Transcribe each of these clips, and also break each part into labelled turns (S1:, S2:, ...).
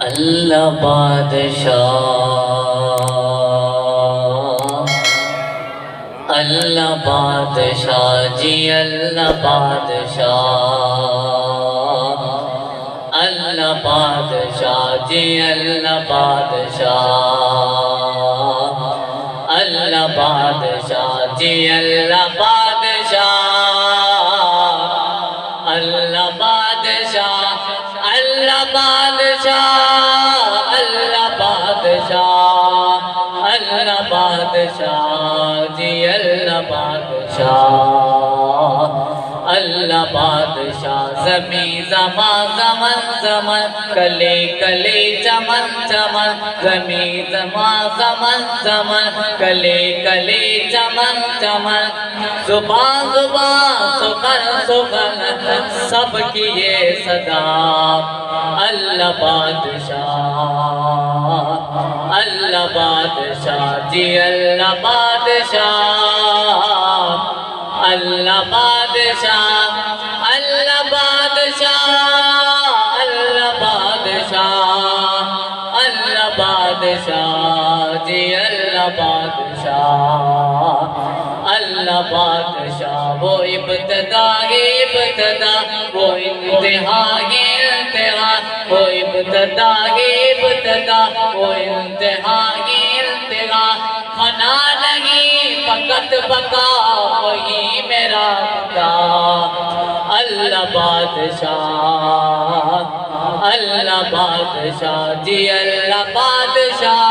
S1: اللہ بادشاہ، اللہ بادشاہ جی اللہ بادشاہ، اللہ بادشاہ جی اللہ بادشاہ، اللہ بادشاہ جی اللہ بادشاہ، اللہ بادشاہ، اللہ بادشاہ، اللہ بادشاہ، اللہ بادشاہ جی اللہ بادشاہ، اللہ بادشاہ، زمین زمان زمن زمن، کلی کلی چمن چمن، زمین زمان زمن زمن، کلی کلی چمن چمن، زبان زبان سخن سخن، سب کی یہ صدا، اللہ بادشاہ، اللہ بادشاہ جی اللہ بادشاہ، اللہ بادشاہ، اللہ بادشاہ، اللہ بادشاہ، اللہ بادشاہ جی اللہ بادشاہ، اللہ بادشاہ، وہ ابتدا ابتدا، وہ انتہا انتہا، وہ ابتدا ابتدا، وہ انتہا انتہا، فنا نہیں فقط بقا، وہی میرا خدا، اللہ بادشاہ، اللہ بادشاہ جی اللہ بادشاہ،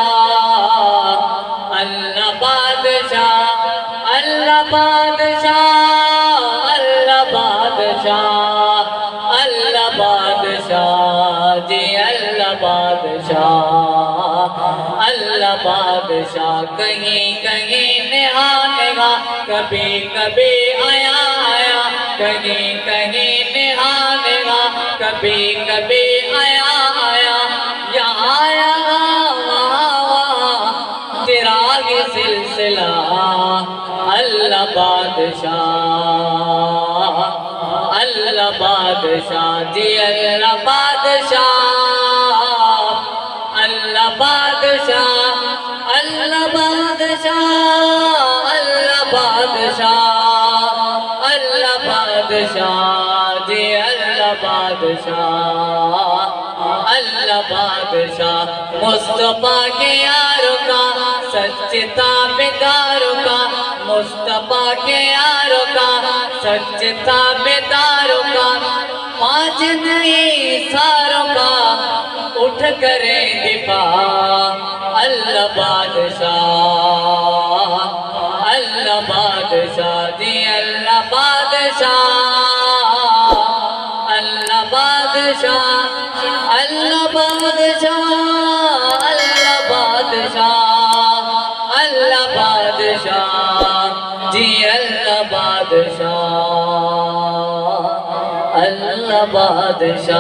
S1: اللہ بادشاہ، اللہ بادشاہ، اللہ بادشاہ، اللہ بادشاہ جی اللہ بادشاہ، اللہ بادشاہ، کہیں کہیں نہا نہا، کبھی کبھی آیا آیا، کہیں کہیں نہا نہا، کبھی کبھی آیا آیا، یہاں یہاں وہاں وہاں، چراغ سلسلہ، اللہ بادشاہ، اللہ بادشاہ جی اللہ بادشاہ، اللہ بادشاہ، اللہ بادشاہ، اللہ بادشاہ، اللہ بادشاہ جی اللہ بادشاہ، اللہ بادشاہ، مصطفیٰ کے یاروں کا سچ تابعداروں کا، مصطفیٰ کے یاروں کا سچ تابعداروں کا، پانچ نہیں ساروں کا اٹھ کرے دفاع، اللہ بادشاہ، اللہ بادشاہ جی اللہ بادشاہ، اللہ بادشاہ، اللہ بادشاہ، اللہ بادشاہ، اللہ بادشاہ جی اللہ بادشاہ، اللہ بادشاہ۔